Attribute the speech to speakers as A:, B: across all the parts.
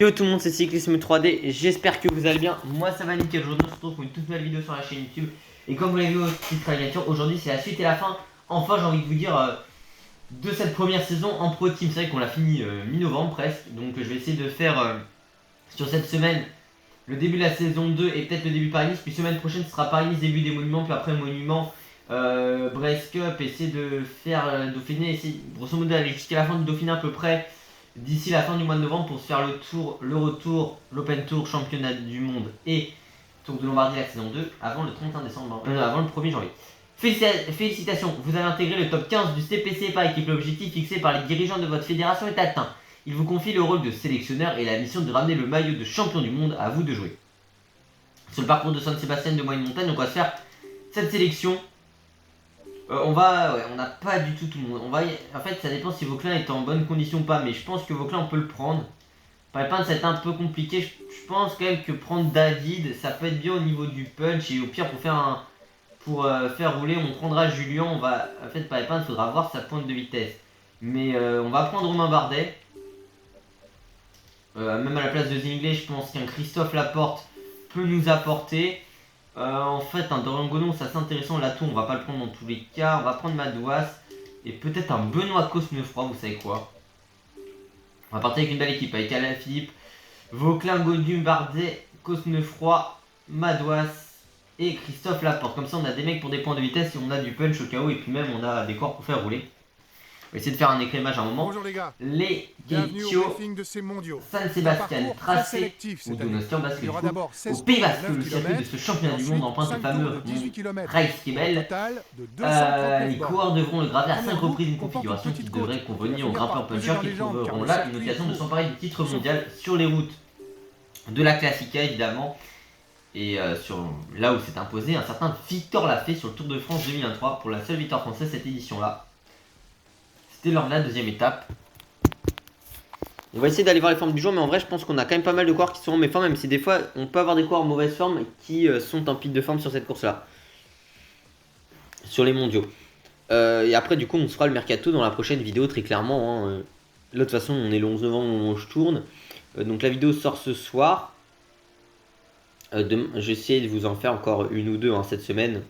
A: Yo tout le monde, c'est Cyclisme 3D, j'espère que vous allez bien. Moi ça va nickel. Aujourd'hui on se retrouve pour une toute nouvelle vidéo sur la chaîne YouTube. Et comme vous l'avez vu au titre de la miniature, aujourd'hui c'est la suite et la fin. Enfin j'ai envie de vous dire de cette première saison en Pro Team. C'est vrai qu'on l'a fini mi-novembre presque. Donc je vais essayer de faire sur cette semaine le début de la saison 2 et peut-être le début de Paris-Nice. Puis semaine prochaine ce sera Paris-Nice, début des monuments. Puis après monuments, Brest Cup. Essayer de faire Dauphiné, essayer grosso modo d'aller jusqu'à la fin du Dauphiné à peu près. D'ici la fin du mois de novembre pour se faire le tour, le retour, l'Open Tour, championnat du monde et Tour de Lombardie la saison 2 avant le 31 décembre, avant le 1er janvier. Félicitations, vous avez intégré le top 15 du CPC par équipe. L'objectif fixé par les dirigeants de votre fédération est atteint. Il vous confie le rôle de sélectionneur et la mission de ramener le maillot de champion du monde. À vous de jouer. Sur le parcours de San Sébastien de moyenne montagne, on va se faire cette sélection. On n'a pas du tout le monde. En fait, ça dépend si Vauclin est en bonne condition ou pas, mais je pense que Vauclin on peut le prendre. Par exemple, ça va être un peu compliqué. Je pense quand même que prendre David, ça peut être bien au niveau du punch. Et au pire, pour faire rouler, on prendra Julien. En fait, par exemple, il faudra voir sa pointe de vitesse. Mais on va prendre Romain Bardet. Même à la place de Zingley, je pense qu'un Christophe Laporte peut nous apporter. En fait, un Dorian Gonon, c'est assez intéressant. Lato, on va pas le prendre dans tous les cas. On va prendre Madouas et peut-être un Benoît Cosnefroy, vous savez quoi. On va partir avec une belle équipe avec Alain Philippe, Vauclin, Godum, Bardet, Cosnefroy, Madouas et Christophe Laporte. Comme ça, on a des mecs pour des points de vitesse et on a du punch au cas où. Et puis même, on a des corps pour faire rouler. On va essayer de faire un écrémage à un moment.
B: Bonjour les gars.
A: Les
B: Ghetto,
A: San Sébastien tracé ou Donostia basque au Pays Basque, le circuit de ce championnat du monde emprunte le fameux Reichskebel. Les coureurs devront le graver à 5 reprises, une configuration qui devrait convenir aux grimpeurs punchers qui trouveront là une occasion de s'emparer du titre mondial sur les routes de la Classica évidemment. Et là où s'est imposé un certain Victor Lafay sur le Tour de France 2023 pour la seule victoire française cette édition là. C'était lors de la deuxième étape. On va essayer d'aller voir les formes du jour, mais en vrai, je pense qu'on a quand même pas mal de coureurs qui sont en mauvaise forme, même si des fois, on peut avoir des coureurs en mauvaise forme qui sont en pic de forme sur cette course-là. Sur les mondiaux. Et après, du coup, on se fera le mercato dans la prochaine vidéo, très clairement. Là, de toute façon, on est le 11 novembre au moment où je tourne. Donc, la vidéo sort ce soir. Je vais essayer de vous en faire encore une ou deux cette semaine.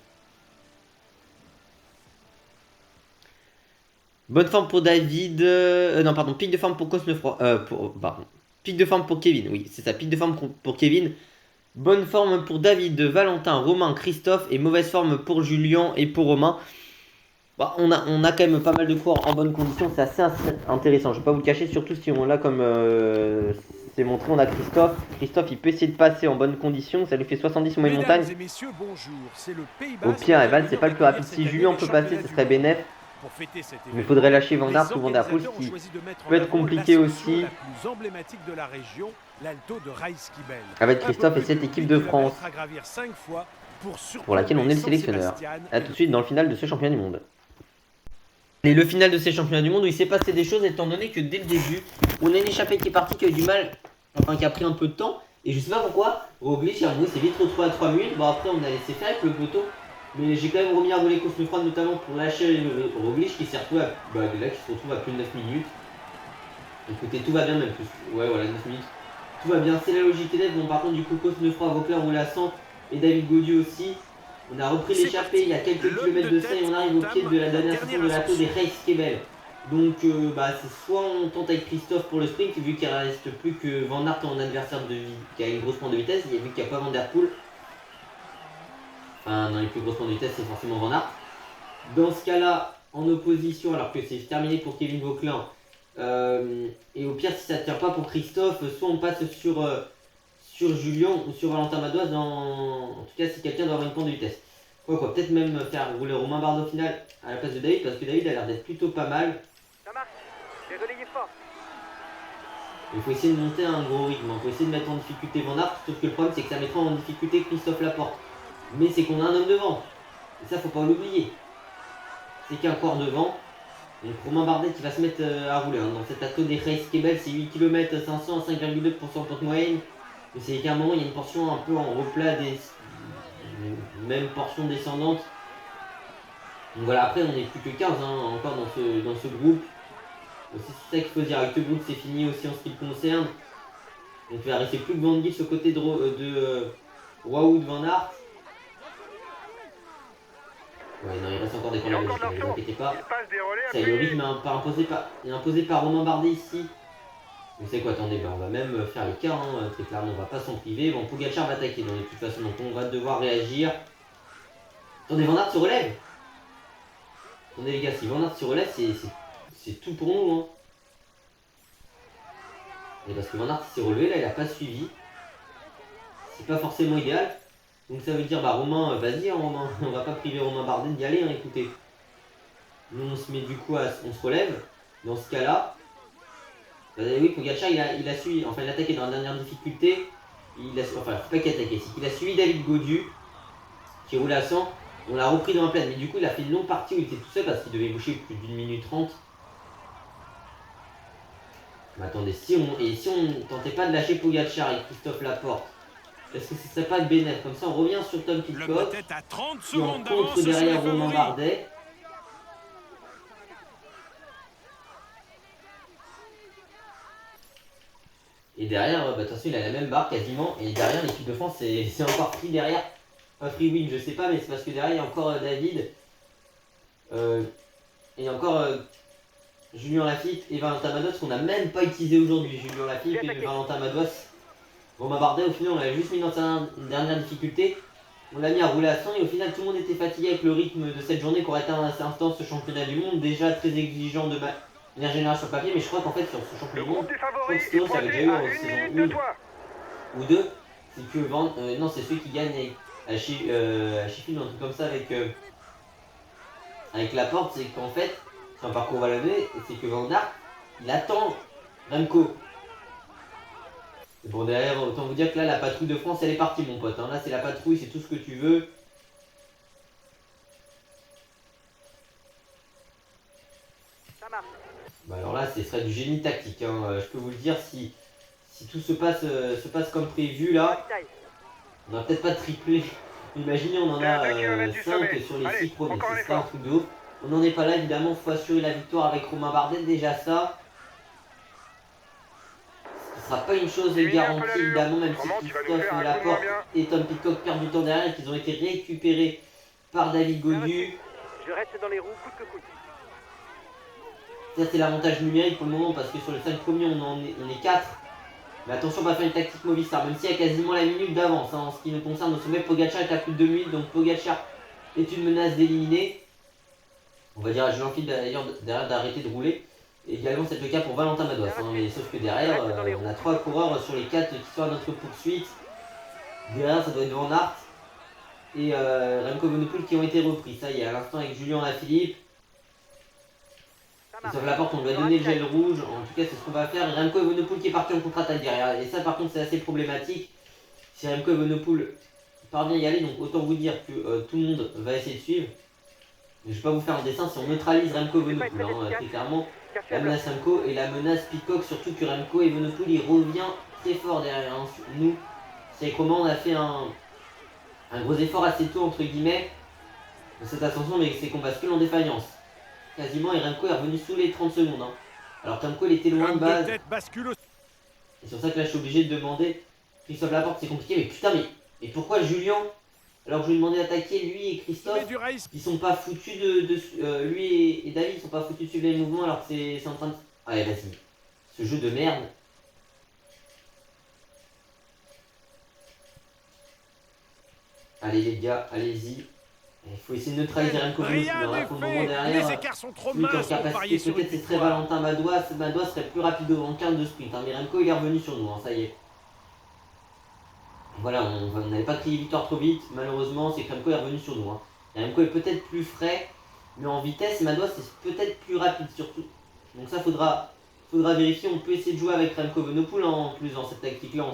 A: Bonne forme pour David. Non, pardon, pic de forme pour Cosnefroy. Pic de forme pour Kevin. Oui, c'est ça, pic de forme pour Kevin. Bonne forme pour David, Valentin, Romain, Christophe. Et mauvaise forme pour Julien et pour Romain. Bah, on a quand même pas mal de coureurs en bonne condition. C'est assez intéressant. Je vais pas vous le cacher, surtout si on l'a comme c'est montré. On a Christophe. Christophe, il peut essayer de passer en bonne condition. Ça lui fait 70 moyenne montagne. Au pire, Eval, c'est pas le plus rapide. Si Julien peut passer, ce serait bénéf. Il faudrait lâcher Van Aert ou Van Der Poel, ce qui peut être compliqué aussi avec Christophe et cette équipe de France pour laquelle on est le sélectionneur. A tout de suite dans le final de ce championnat du monde. Et le final de ces championnats du monde où il s'est passé des choses étant donné que dès le début, on a une échappée qui est partie qui a eu du mal, enfin qui a pris un peu de temps. Et je sais pas pourquoi, Roglic s'est vite retrouvé à 3 minutes. Bon après on a laissé faire avec le peloton. Mais j'ai quand même remis à rouler Cosnefroy notamment pour lâcher Roglic qui s'est retrouvé qui se retrouve à plus de 9 minutes. Écoutez, tout va bien même plus. Ouais voilà, 9 minutes. Tout va bien, c'est la logique nette. Bon par contre du coup Cosnefroy, Vauclin roule à 100 et David Gaudu aussi. On a repris l'échappée il y a quelques kilomètres de ça et on arrive au pied de la dernière section de la tour des Reichskebel. Donc c'est soit on tente avec Christophe pour le sprint vu qu'il ne reste plus que Van Aert en adversaire qui a une grosse pointe de vitesse. Il y a vu qu'il n'y a pas Van Der Poel. Enfin, dans les plus grosses points de vitesse, c'est forcément Van Aert. Dans ce cas-là, en opposition, alors que c'est terminé pour Kevin Vauclin, et au pire, si ça ne tient pas pour Christophe, soit on passe sur Julien ou sur Valentin Madouas, en tout cas, si quelqu'un doit avoir une pointe de vitesse. Peut-être même faire rouler Romain Bardet au final à la place de David, parce que David a l'air d'être plutôt pas mal.
C: Ça marche, j'ai relayé fort.
A: Il faut essayer de monter un gros rythme, il faut essayer de mettre en difficulté Van Aert, sauf que le problème, c'est que ça mettra en difficulté Christophe Laporte. Mais c'est qu'on a un homme devant. Et ça, faut pas l'oublier. C'est qu'un corps devant. Donc Romain Bardet qui va se mettre à rouler. Dans cette attaque des Reichskebel, c'est 8 km 500 à 5,2% de moyenne. Mais c'est qu'à un moment, il y a une portion un peu en replat, même portion descendante. Donc voilà, après, on n'est plus que 15 encore dans ce groupe. C'est ça qu'il faut dire. Avec ce groupe, c'est fini aussi en ce qui le concerne. Donc il va rester plus que Van Gils au côté de Wout Van Aert. Ouais, non, il reste encore des points de la Belgique, ne vous inquiétez pas. Ça y est, le rythme est imposé par Romain Bardet ici. Vous savez quoi, attendez, on va même faire l'écart, hein, très clairement, on va pas s'en priver. Bon, Pogacar va attaquer, donc, de toute façon, donc on va devoir réagir. Attendez, Van Aert se relève. Attendez les gars, si Van Aert se relève, c'est tout pour nous. Hein. Et parce que Van Aert s'est relevé, là, il a pas suivi. C'est pas forcément idéal. Donc ça veut dire, bah Romain, vas-y, hein, Romain, on va pas priver Romain Bardet d'y aller, hein, écoutez. Nous, on se met du coup, on se relève. Dans ce cas-là, oui, Pogacar, il a suivi, enfin, il a attaqué dans la dernière difficulté. Enfin, faut pas qu'il attaque, c'est qu'il a suivi David Gaudu, qui roule à 100. On l'a repris dans la plaine, mais du coup, il a fait une longue partie où il était tout seul parce qu'il devait boucher plus d'1 minute 30. Mais attendez, si on tentait pas de lâcher Pogacar et Christophe Laporte, est-ce que ce serait pas bénéfique? Comme ça, on revient sur Tom Pidcock, qui en contre derrière Romain Bardet. Et derrière, bah, de toute façon, il a la même barre quasiment. Et derrière, l'équipe de France, c'est encore pris derrière. Pas free win, je sais pas, mais c'est parce que derrière, il y a encore David. Et encore Julien Lafilippe et Valentin Madouas, qu'on n'a même pas utilisé aujourd'hui. Julien Lafilippe et Valentin Madouas. Romain Bardet, au final, on l'a juste mis dans sa dernière difficulté. On l'a mis à rouler à 100 et au final, tout le monde était fatigué avec le rythme de cette journée qu'aurait été à cet instant ce championnat du monde. Déjà très exigeant de manière générale sur papier, mais je crois qu'en fait, sur ce championnat du monde, je crois que Stéos avait déjà eu en saison 1 ou 2. C'est que non, c'est ceux qui gagnent à Sheffield, un truc comme ça avec Laporte, c'est qu'en fait, c'est un parcours vallonné, c'est que Van Aert, il attend Remco. Bon, derrière, autant vous dire que là, la patrouille de France, elle est partie, mon pote. Hein. Là, c'est la patrouille, c'est tout ce que tu veux.
C: Ça marche.
A: Bah alors là, ce serait du génie tactique. Hein. Je peux vous le dire, si tout se passe comme prévu, là, on n'a peut-être pas triplé. Imaginez, on en a 5 sur les 6 premiers. Ce serait un truc de ouf. On n'en est pas là, évidemment. Il faut assurer la victoire avec Romain Bardet. Déjà ça. Ce sera pas une chose garantie, évidemment, même si Christophe Laporte et Tom Pidcock perdent du temps derrière et qu'ils ont été récupérés par David Gaudu.
C: Je reste dans les roues, coûte que coûte.
A: Ça, c'est l'avantage numérique pour le moment parce que sur les 5 premiers, on est 4. Mais attention, on va faire une tactique Movistar, même s'il y a quasiment la minute d'avance. Hein, en ce qui nous concerne, au sommet, Pogacar est à plus de 2 minutes, donc Pogacar est une menace d'éliminer. On va dire à Julien Philippe d'ailleurs derrière d'arrêter de rouler. Et également, c'est le cas pour Valentin Madouas. Hein, mais sauf que derrière, on a 3 coureurs sur les 4 qui sont à notre poursuite. Derrière, ça doit être Van Aert et Remco Evenepoel qui ont été repris. Ça y est, à l'instant avec Julien Lafilippe. Et sur Laporte, on lui a donné le gel rouge. En tout cas, c'est ce qu'on va faire. Et Remco Evenepoel qui est parti en contre-attaque derrière. Et ça, par contre, c'est assez problématique. Si Remco Evenepoel parvient à y aller, donc autant vous dire que tout le monde va essayer de suivre. Mais je vais pas vous faire un dessin si on neutralise Remco Evenepoel. Hein, très clairement, la menace Remco et la menace Pidcock, surtout que Remco Evenepoel il revient très fort derrière. Hein. Nous, c'est comment on a fait un gros effort assez tôt, entre guillemets, de cette ascension, mais c'est qu'on bascule en défaillance. Quasiment, et Remco est revenu sous les 30 secondes. Hein. Alors que Remco il était loin de base. Et c'est pour ça que là je suis obligé de demander Christophe Laporte, c'est compliqué, mais putain, mais pourquoi Julien, alors que je lui ai demandé d'attaquer lui et Christophe, ils sont pas foutus lui et David, ils sont pas foutus de suivre les mouvements alors que c'est en train de... Allez, vas-y. Ce jeu de merde. Allez les gars, allez-y. Il faut essayer de neutraliser Remco Evenepoel. Pour le moment derrière, les écarts sont trop minces en capacité, peut-être ce serait Valentin Madouas. Madouas serait plus rapide en quinte de sprint. Hein, mais Remco il est revenu sur nous, hein, ça y est. Voilà, on n'avait pas crié victoire trop vite, malheureusement, c'est que Remco est revenu sur nous. Hein. Et Remco est peut-être plus frais, mais en vitesse, Madouas est peut-être plus rapide surtout. Donc ça, faudra vérifier. On peut essayer de jouer avec Remco Evenepoel en plus dans cette tactique-là,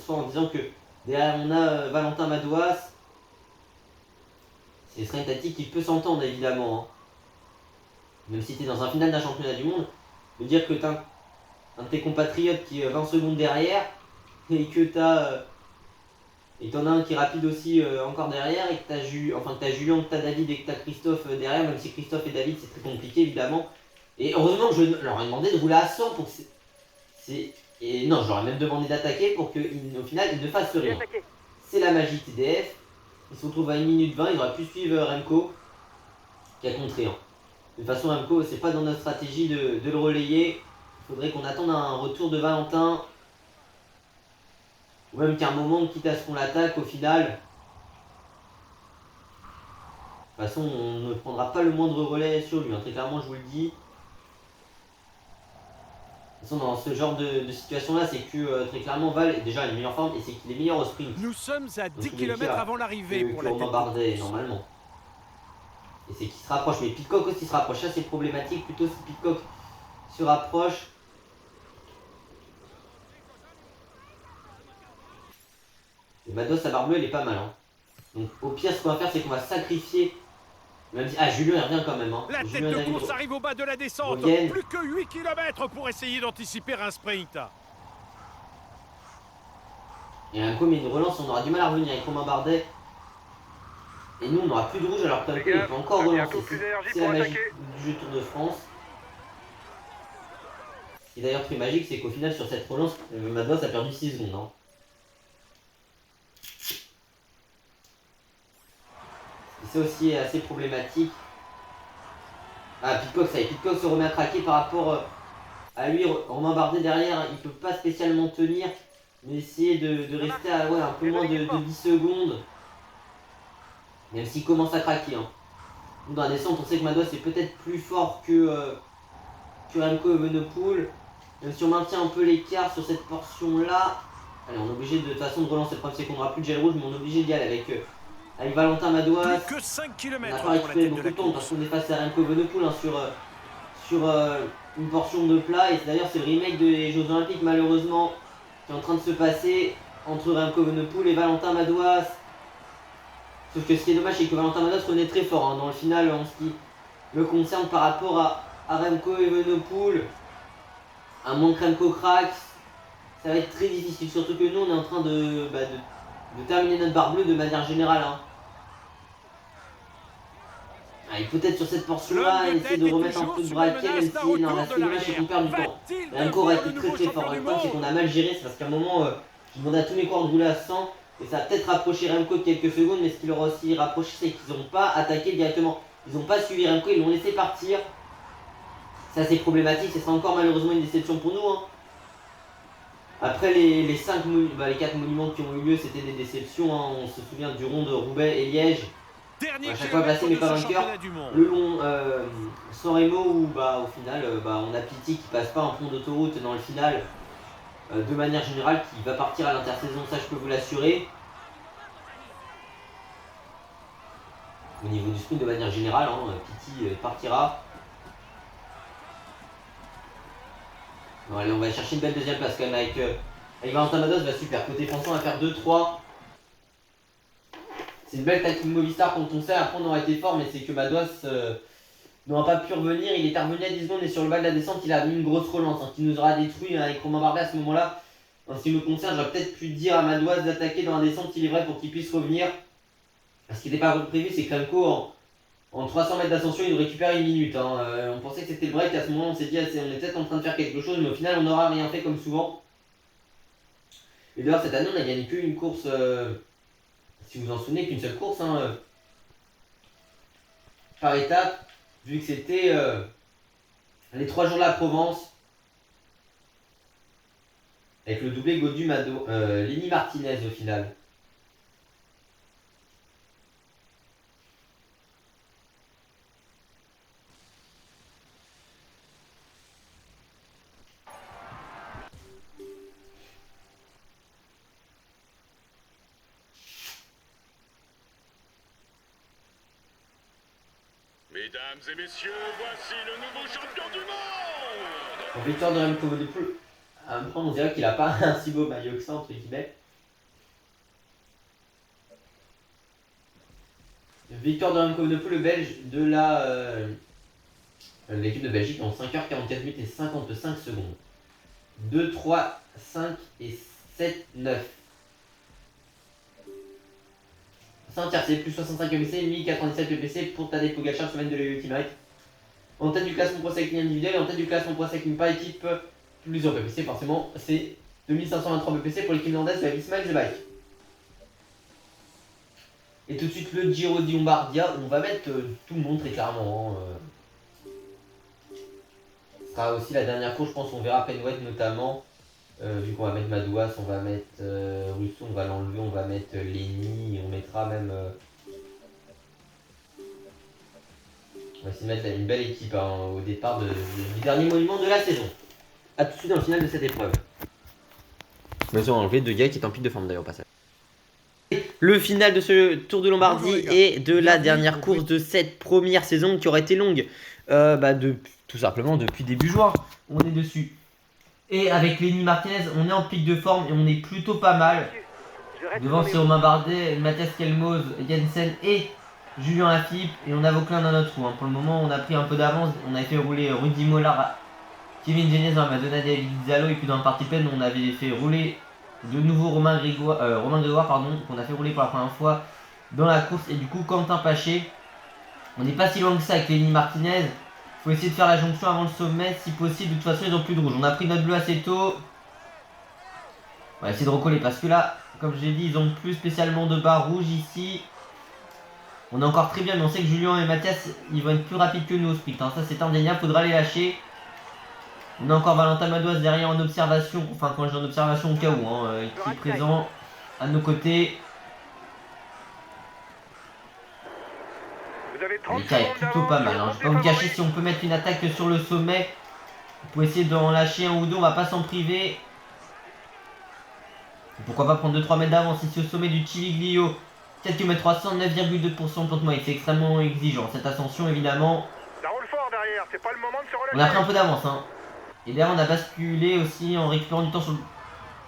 A: soit en disant que derrière on a Valentin Madouas. Ce serait une tactique qui peut s'entendre évidemment. Hein. Même si tu es dans un final d'un championnat du monde, de dire que tu as un de tes compatriotes qui est 20 secondes derrière et que tu as... et t'en as un qui est rapide aussi encore derrière et que t'as Julien, que t'as David et que t'as Christophe derrière, même si Christophe et David c'est très compliqué évidemment. Et heureusement que je leur ai demandé de rouler à 100 pour que c'est Et non, je leur ai même demandé d'attaquer pour qu'au final, ils ne fassent
C: J'ai
A: rien.
C: attaqué.
A: C'est la magie TDF. Ils se retrouvent à 1 minute 20. Ils auraient pu suivre Remco qui a contré. Hein. De toute façon, Remco, c'est pas dans notre stratégie de le relayer. Il faudrait qu'on attende un retour de Valentin. Ou même qu'à un moment, quitte à ce qu'on l'attaque au final. De toute façon, on ne prendra pas le moindre relais sur lui. Hein. Très clairement, je vous le dis. De toute façon, dans ce genre de situation-là, c'est que très clairement, Val est déjà une meilleure forme et c'est qu'il est meilleur au sprint.
B: Nous sommes à 10 km avant l'arrivée pour la tête de
A: Bardet,
B: course.
A: normalement. Et c'est qu'il se rapproche. Mais Pidcock aussi se rapproche. Ça, c'est problématique. Plutôt si Pidcock se rapproche. Et Mados, sa barbe bleue, elle est pas mal. Hein. Donc, au pire, ce qu'on va faire, c'est qu'on va sacrifier. Même si... Ah, Julien, il revient quand même. Hein.
B: La
A: Julien
B: tête de course arrive au bas de la descente.
A: Revienne.
B: Plus que 8 km pour essayer d'anticiper un sprint.
A: Et Remco met une relance, on aura du mal à revenir avec Romain Bardet. Et nous, on n'aura plus de rouge alors que Remco il peut encore relancer. C'est la magie du jeu Tour de France. Ce qui est d'ailleurs très magique, c'est qu'au final, sur cette relance, Mados a perdu 6 secondes. Hein. Et c'est aussi assez problématique. Ah, Pidcock, ça y est, Pidcock se remet à craquer par rapport à lui. Romain Bardet derrière, il peut pas spécialement tenir. Mais essayer de rester à un peu moins de 10 secondes. Même s'il commence à craquer. Hein. Nous, dans la descente, on sait que Mados est peut-être plus fort que Remco Evenepoel. Même si on maintient un peu l'écart sur cette portion-là. Allez, on est obligé de toute façon de relancer. Le problème, c'est qu'on n'aura plus de gel rouge, mais on est obligé d'y aller avec Valentin Madouas.
B: Plus que 5
A: On
B: km
A: n'a pas
B: pour la
A: récupéré
B: tête de
A: beaucoup
B: la
A: de temps parce
B: course.
A: qu'on est face à Remco Evenepoel hein, sur une portion de plat. Et d'ailleurs, c'est le remake des Jeux Olympiques, malheureusement, qui est en train de se passer entre Remco Evenepoel et Valentin Madouas. Sauf que ce qui est dommage, c'est que Valentin Madouas renaît très fort hein, dans le final en ce qui le concerne par rapport à Remco Evenepoel. À moins que Remco craque, ça va être très difficile. Surtout que nous, on est en train de terminer notre barre bleue de manière générale. Hein. Ah, il peut-être sur cette portion-là essayer de remettre un peu de braquet, même si non, là, ce qui est dommage, c'est qu'on perd du temps. Remco aurait été très très fort. Le problème, c'est qu'on a mal géré. C'est parce qu'à un moment, je demandais à tous mes coureurs de rouler à 100. Et ça a peut-être rapproché Remco de quelques secondes, mais ce qui leur a aussi rapproché, c'est qu'ils n'ont pas attaqué directement. Ils n'ont pas suivi Remco, ils l'ont laissé partir. C'est assez problématique, ce sera encore malheureusement une déception pour nous. Hein. Après les 4 monuments qui ont eu lieu, c'était des déceptions. Hein. On se souvient du rond de Roubaix et Liège.
B: Dernier
A: à chaque fois placé, mais pas vainqueur. Le long San Remo où au final on a Piti qui passe pas un pont d'autoroute dans le final. De manière générale, qui va partir à l'intersaison, ça je peux vous l'assurer. Au niveau du sprint, de manière générale, hein, Piti partira. Bon, allez, on va chercher une belle deuxième place quand même avec Valentin Madouas. Bah, super, côté français, on va faire 2-3. C'est une belle tactique Movistar quand on sait. Après, on aurait été fort, mais c'est que Madouas n'aura pas pu revenir. Il est revenu à 10 secondes et sur le bas de la descente, il a mis une grosse relance hein, qui nous aura détruit hein, avec Romain Bardet à ce moment-là. En ce qui me concerne, j'aurais peut-être pu dire à Madouas d'attaquer dans la descente, il est vrai, pour qu'il puisse revenir. Ce qui n'était pas prévu, c'est que Remco, en 300 mètres d'ascension, il nous récupère une minute. Hein. On pensait que c'était le break. À ce moment, on s'est dit, on est peut-être en train de faire quelque chose, mais au final, on n'aura rien fait comme souvent. Et d'ailleurs, cette année, on a gagné qu'une course. Si vous vous en souvenez, qu'une seule course hein, par étape, vu que c'était les 3 jours de la Provence, avec le doublé Gaudu-Mado, Lenny Martinez au final.
D: Mesdames et messieurs, voici le nouveau champion du monde.
A: En victoire de Remco Evenepoel, à me prendre, on dirait qu'il n'a pas un si beau maillot que ça, entre guillemets. Victoire de Remco Evenepoel, le Belge de l'équipe de Belgique en 5h44 minutes et 55 secondes. 2, 3, 5 et 7, 9. 5 RC plus 65 EBC, 1097 EBC pour Tadej Pogacar, semaine de l'Ultimate. En tête du classement Pro Cycling individuel et en tête du classement Pro Cycling par équipe, Plusieurs BPC, forcément, c'est 2523 BPC pour l'équipe néerlandaise de la Visma The Bike. Et tout de suite le Giro di Lombardia, on va mettre tout le monde très clairement. Ce sera aussi la dernière course, je pense qu'on verra Penwet notamment. Vu qu'on va mettre Madouas, on va mettre Rousseau, on va l'enlever, on va mettre Lenny, on mettra même... On va essayer de mettre une belle équipe au départ du dernier monument de la saison. A tout de suite dans le final de cette épreuve. Ils ont enlevé deux gars qui est en pic de forme d'ailleurs au passage. Le final de ce Tour de Lombardie et de la dernière course de cette première saison qui aurait été longue. Tout simplement depuis début juin, on est dessus. Et avec Lenny Martinez, on est en pic de forme et on est plutôt pas mal. Devant c'est Romain Bardet, Mathias Kelmoz, Jensen et Julien Lafilippe. Et on a Vauclin dans notre trou. Pour le moment, on a pris un peu d'avance. On avait fait rouler Rudy Mollard, Kevin Geniez dans la Madonna et Zalo. Et puis dans le parti pen, on avait fait rouler de nouveau Romain Grégoire, qu'on a fait rouler pour la première fois dans la course. Et du coup, Quentin Paché. On n'est pas si loin que ça avec Lenny Martinez. Faut essayer de faire la jonction avant le sommet si possible. De toute façon, ils ont plus de rouge. On a pris notre bleu assez tôt. On va essayer de recoller parce que là, comme j'ai dit, ils ont plus spécialement de barres rouges ici. On est encore très bien, mais on sait que Julien et Mathias, ils vont être plus rapides que nous au sprint. Ça, c'est indéniable. Faudra les lâcher. On a encore Valentin Madouas derrière en observation. Enfin, quand je dis en observation, au cas où, qui est présent à nos côtés. L'écart est plutôt pas mal. Je ne vais pas vous cacher, si on peut mettre une attaque sur le sommet, pour essayer d'en lâcher un ou deux, on va pas s'en priver. Pourquoi pas prendre 2-3 mètres d'avance ici au sommet du Civiglio. 4 km 300, 9,2% de plantement. C'est extrêmement exigeant cette ascension évidemment.
C: Ça roule fort derrière, c'est pas le moment de se relâcher.
A: On a pris un peu d'avance. Et derrière on a basculé aussi en récupérant du temps sur le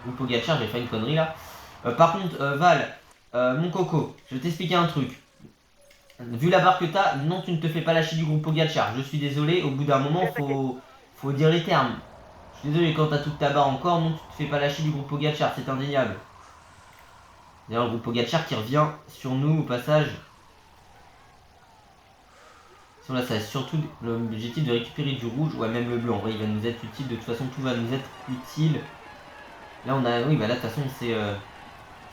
A: groupe Pogacar. J'ai fait une connerie là. Par contre, Val, mon coco, je vais t'expliquer un truc. Vu la barre que t'as, non, tu ne te fais pas lâcher du groupe Pogacar. Je suis désolé, au bout d'un moment, faut dire les termes. Je suis désolé, quand t'as toute ta barre encore, non, tu te fais pas lâcher du groupe Pogacar, c'est indéniable. D'ailleurs, le groupe Pogacar qui revient sur nous au passage. Là, ça a surtout l'objectif de récupérer du rouge, ouais, même le bleu. En vrai, il va nous être utile. De toute façon, tout va nous être utile. Là, on a, oui, bah là, de toute façon, c'est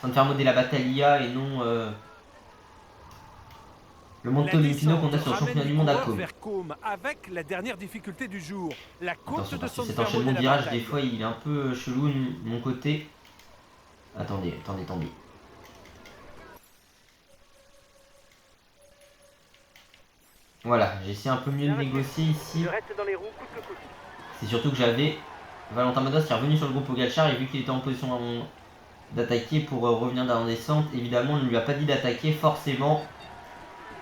A: sans faire moder la Battaglia et non. Le Monte Olympino qu'on a sur le championnat du monde à Côme.
B: Avec la dernière difficulté du jour, la course
A: Attention,
B: de
A: parce que
B: San
A: cet
B: Fermo
A: enchaînement de
B: de la
A: virages,
B: bataille.
A: des fois, il est un peu chelou de mon côté. Attendez. Voilà, j'ai essayé un peu mieux de négocier ici.
C: Je reste dans les roues, coûte que coûte.
A: C'est surtout que j'avais Valentin Madouas qui est revenu sur le groupe Pogacar et vu qu'il était en position d'attaquer pour revenir dans la descente, évidemment, on ne lui a pas dit d'attaquer forcément.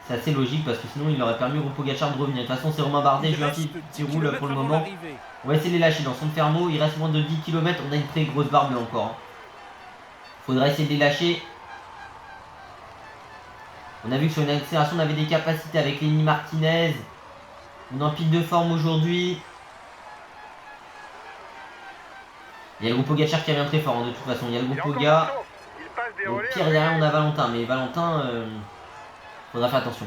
A: C'est assez logique parce que sinon il aurait permis au groupe Pogacar de revenir. De toute façon, c'est Romain Bardet et Julien Philippe qui roule pour le moment. On va essayer de les lâcher dans San Fermo. Il reste moins de 10 km. On a une très grosse barre bleue encore. Faudra essayer de les lâcher. On a vu que sur une accélération, on avait des capacités avec Lenny Martinez. On est en pic de forme aujourd'hui. Il y a le groupe Pogacar qui revient très fort de toute façon. Il y a le groupe Poga. Au pire derrière on a Valentin. Mais Valentin, faudra faire attention.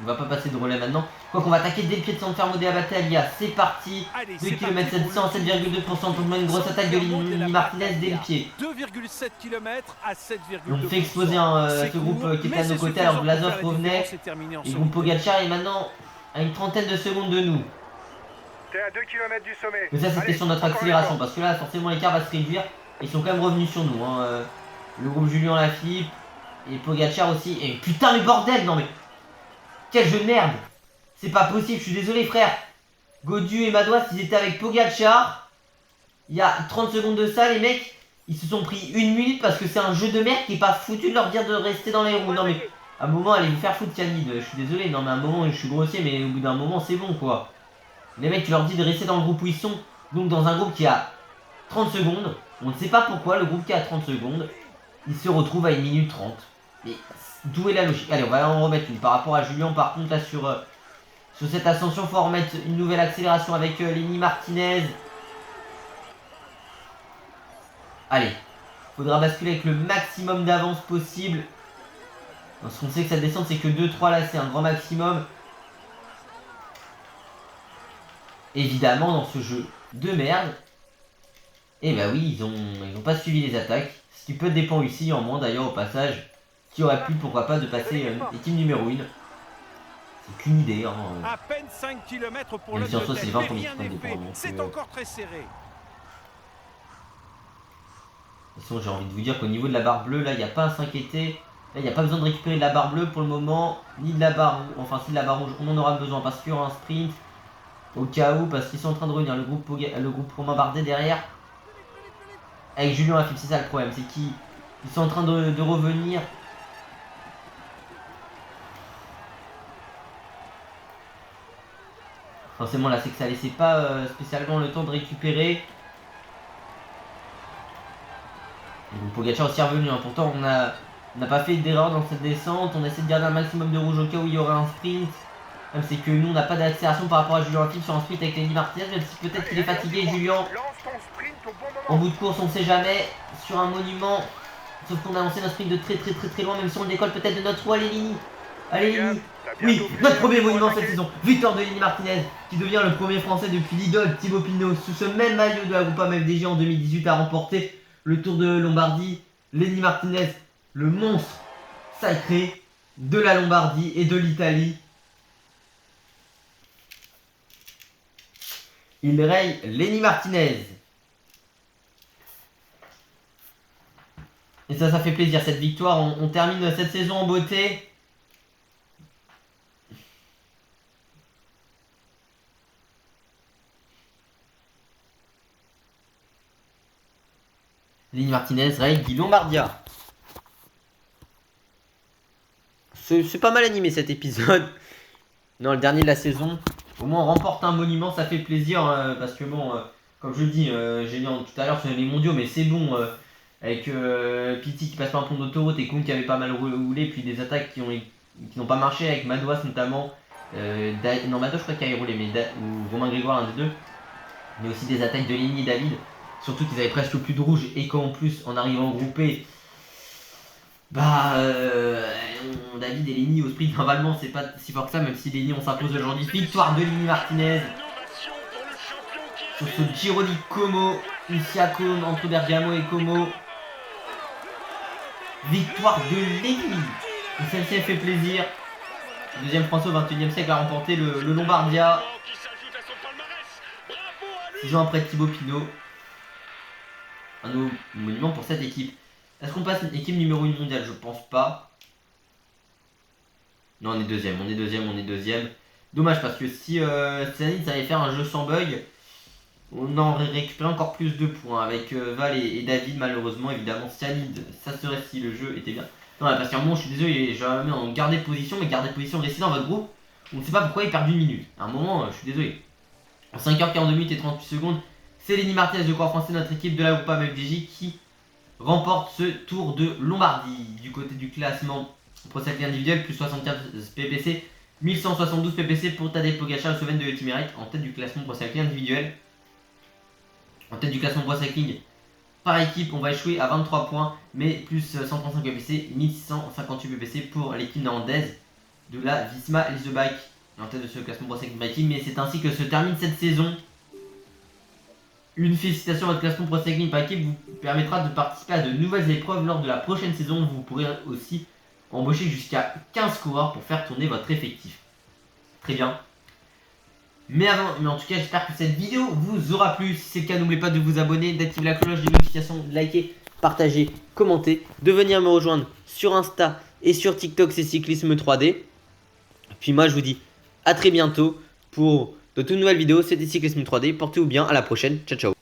A: On va pas passer de relais maintenant. Quoi qu'on va attaquer dès le pied de San Fermo de la Battaglia. C'est parti. 2 km 700, 7,2%. On met une grosse attaque de Lenny Martinez dès le pied.
B: 2,7 km à 7,2%.
A: On fait exploser ce groupe qui était à nos côtés alors que Vlasov revenait. Et le groupe Pogacar est maintenant à une trentaine de secondes de nous.
C: T'es à 2 km du sommet.
A: Mais ça c'était sur notre accélération parce que là forcément l'écart va se réduire. Ils sont quand même revenus sur nous. Le groupe Julien Lafilippe et Pogacar aussi. Et putain mais bordel, non mais quel jeu de merde. C'est pas possible, je suis désolé frère. Gaudu et Madouas ils étaient avec Pogacar. Il y a 30 secondes de ça les mecs. Ils se sont pris une minute parce que c'est un jeu de merde qui est pas foutu de leur dire de rester dans les roues. Non mais à un moment allez vous faire foutre Canid. Je suis désolé, non mais à un moment je suis grossier mais au bout d'un moment c'est bon quoi. Les mecs tu leur dis de rester dans le groupe où ils sont. Donc dans un groupe qui a 30 secondes. On ne sait pas pourquoi le groupe qui a 30 secondes. Il se retrouve à 1 minute 30. Mais d'où est la logique? Allez on va en remettre une par rapport à Julien par contre là sur cette ascension. Il faut en remettre une nouvelle accélération avec Lenny Martinez. Allez, faudra basculer avec le maximum d'avance possible. Parce qu'on sait que sa descente c'est que 2-3 là, c'est un grand maximum. Évidemment dans ce jeu de merde, Et bah oui, ils ont pas suivi les attaques. Ce qui peut dépendre ici, en moins d'ailleurs au passage, qui aurait pu pourquoi pas de passer équipe numéro 1. C'est qu'une idée. Hein.
B: À peine 5 km pour
A: Même
B: le
A: si en soi, c'est 20
B: mais
A: pour
B: rien
A: l'équipe
B: n'est fait.
A: indépendante,
B: C'est
A: donc,
B: encore très serré.
A: De toute façon, j'ai envie de vous dire qu'au niveau de la barre bleue, là, il n'y a pas à s'inquiéter. Là, il n'y a pas besoin de récupérer de la barre bleue pour le moment, ni de la barre, enfin si de la barre rouge, on en aura besoin parce qu'il y aura un sprint. Au cas où, parce qu'ils sont en train de revenir, le groupe Romain Bardet derrière. Avec Julien Lafilippe, c'est ça le problème, c'est qu'ils sont en train de revenir. Forcément là, c'est que ça laissait pas spécialement le temps de récupérer. Pogacar aussi est revenu, hein. Pourtant on n'a pas fait d'erreur dans cette descente, on essaie de garder un maximum de rouge au cas où il y aurait un sprint. Même c'est que nous on n'a pas d'accélération par rapport à Julien Lafilippe sur un sprint avec Lenny Martinez, même si peut-être qu'il est fatigué Julien. En bout de course on sait jamais, sur un monument, sauf qu'on a lancé notre sprint de très loin, même si on le décolle peut-être de notre roue. Allez Lenny, allez Lenny. Oui, notre premier monument cette saison, victoire de Lenny Martinez, qui devient le premier français depuis l'idole Thibaut Pinot, sous ce même maillot de la Groupama FDJ en 2018 à remporter le Tour de Lombardie. Lenny Martinez, le monstre sacré de la Lombardie et de l'Italie. Il raye Lenny Martinez. Et ça fait plaisir cette victoire. On termine cette saison en beauté. Lenny Martinez raye Guy Lombardia. C'est pas mal animé cet épisode. Non, le dernier de la saison. Au moins on remporte un monument, ça fait plaisir. Parce que bon, comme je le dis, j'ai dit tout à l'heure sur les mondiaux, mais c'est bon. Avec Pitti qui passe par un pont d'autoroute et Kuhn qui avait pas mal roulé. Puis des attaques qui n'ont pas marché avec Madouas notamment. Non, Madouas je crois qu'il a roulé, mais ou Romain Grégoire, un des deux. Mais aussi des attaques de Lenny et David. Surtout qu'ils avaient presque plus de rouge et qu'en plus, en arrivant groupé, David et Lenny au sprint, normalement, c'est pas si fort que ça, même si Lenny, on s'impose aujourd'hui. Victoire de Lenny Martinez sur ce Giro di Como, Usiaco entre Bergamo et Como. Victoire de Lenny. Celle-ci, elle fait plaisir. Le deuxième Français au XXIe siècle a remporté le Lombardia. 6 ans après Thibaut Pinot. Un nouveau monument pour cette équipe. Est-ce qu'on passe une équipe numéro 1 mondiale? Je pense pas. Non, on est deuxième. Dommage parce que si Cyanide ça allait faire un jeu sans bug, on en aurait récupéré encore plus de points avec Val et David. Malheureusement, évidemment, Cyanide, ça serait si le jeu était bien. Non, parce qu'à un moment, je suis désolé, j'avais mis en garder de position, mais garder de position, restez dans votre groupe. On ne sait pas pourquoi il perd une minute. À un moment, je suis désolé. En 5h42 minutes et 38 secondes, c'est Lenny Martinez, le corps français, notre équipe de la Groupama FDJ, qui remporte ce Tour de Lombardie. Du côté du classement Pro Cycling individuel, plus 75 ppc, 1172 ppc pour Tadej Pogacar, le Slovène de Ultimate, en tête du classement Pro Cycling individuel. En tête du classement Pro Cycling par équipe, on va échouer à 23 points, mais plus 135 ppc, 1658 ppc pour l'équipe néerlandaise de la Visma Leasebike, en tête de ce classement Pro Cycling by Team. Mais c'est ainsi que se termine cette saison. Une félicitation à votre classement Pro Cycling par équipe vous permettra de participer à de nouvelles épreuves lors de la prochaine saison. Vous pourrez aussi embaucher jusqu'à 15 coureurs pour faire tourner votre effectif. Très bien. Mais en tout cas, j'espère que cette vidéo vous aura plu. Si c'est le cas, n'oubliez pas de vous abonner, d'activer la cloche de notification, de liker, partager, commenter, de venir me rejoindre sur Insta et sur TikTok, c'est Cyclisme 3D. Puis moi, je vous dis à très bientôt pour de toutes nouvelles vidéos. C'était Cyclisme 3D. Portez-vous bien. À la prochaine. Ciao, ciao.